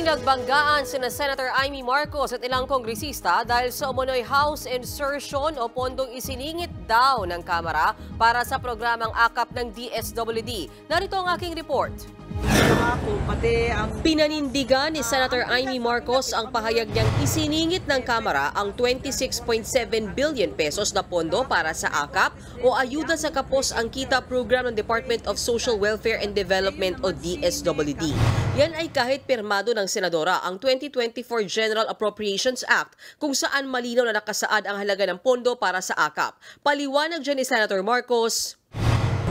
Muling nagbanggaan sina Senator Amy Marcos at ilang kongresista dahil sa umunoy House insertion o pondong isiningit daw ng Kamara para sa programang akap ng DSWD. Narito ang aking report. Pinanindigan ni Senator Amy Marcos ang pahayag niyang isiningit ng Kamara ang 26.7 billion pesos na pondo para sa akap o ayuda sa kapos ang kita program ng Department of Social Welfare and Development o DSWD. Yan ay kahit pirmado ng Senadora ang 2024 General Appropriations Act kung saan malinaw na nakasaad ang halaga ng pondo para sa akap. Paliwanag dyan ni Senator Marcos,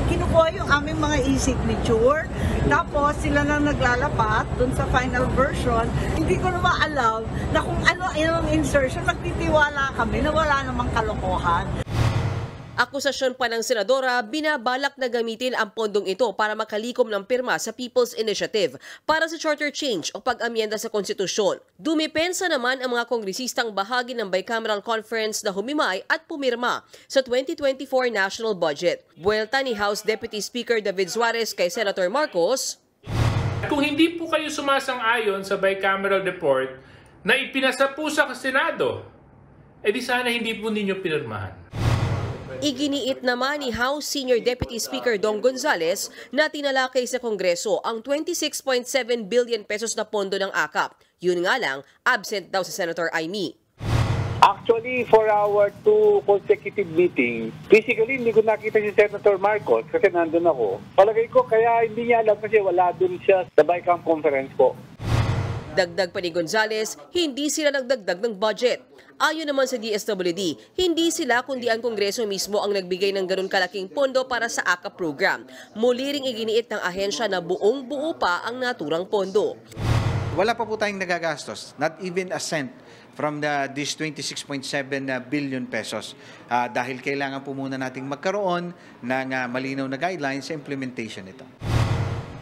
kinukuha yung aming mga e-signature, tapos sila na naglalapat dun sa final version. Hindi ko na maalam na kung ano yung insertion, magtitiwala kami na wala namang kalokohan. Akusasyon pa ng Senadora, binabalak na gamitin ang pondong ito para makalikom ng pirma sa People's Initiative para sa charter change o pag-amyenda sa konstitusyon. Dumipensa naman ang mga kongresistang bahagi ng bicameral conference na humimay at pumirma sa 2024 national budget. Buwelta ni House Deputy Speaker David Suarez kay Senator Marcos, kung hindi po kayo sumasang-ayon sa bicameral report na ipinasa po sa Senado, edi sana hindi po ninyo pinirmahan. Iginiit naman ni House Senior Deputy Speaker Dong Gonzales na tinalakay sa Kongreso ang 26.7 billion pesos na pondo ng akap. Yun nga lang, absent daw si Senator Amy. Actually, for our 2 consecutive meetings, physically hindi ko nakita si Senator Marcos kasi nandun ako. Palagay ko kaya hindi niya alam kasi wala dun siya sa BICAM conference po. Dagdag pa ni Gonzales, hindi sila nagdagdag ng budget. Ayon naman sa DSWD, hindi sila kundi ang Kongreso mismo ang nagbigay ng ganun kalaking pondo para sa AKAP program. Muli ring iginiit ng ahensya na buong-buo pa ang naturang pondo. Wala pa po tayong nagagastos, not even a cent from this 26.7 billion pesos dahil kailangan po muna nating magkaroon ng malinaw na guidelines sa implementation nito.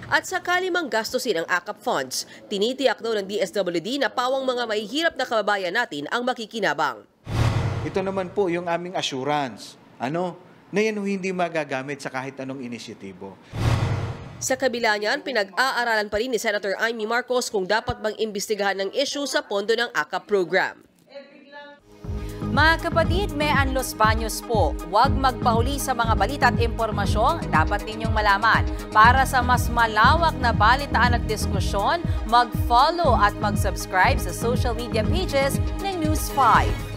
At sakali mang gastusin ang AKAP funds, tinitiyak daw ng DSWD na pawang mga mahihirap na kababayan natin ang makikinabang. Ito naman po yung aming assurance, na yan hindi magagamit sa kahit anong inisyatibo. Sa kabila niyan, pinag-aaralan pa rin ni Senator Amy Marcos kung dapat bang imbestigahan ng issue sa pondo ng AKAP program. Mga kapatid, may Los Baños po. Huwag magpahuli sa mga balita at impormasyong dapat ninyong malaman. Para sa mas malawak na balitaan at diskusyon, mag-follow at mag-subscribe sa social media pages ng News 5.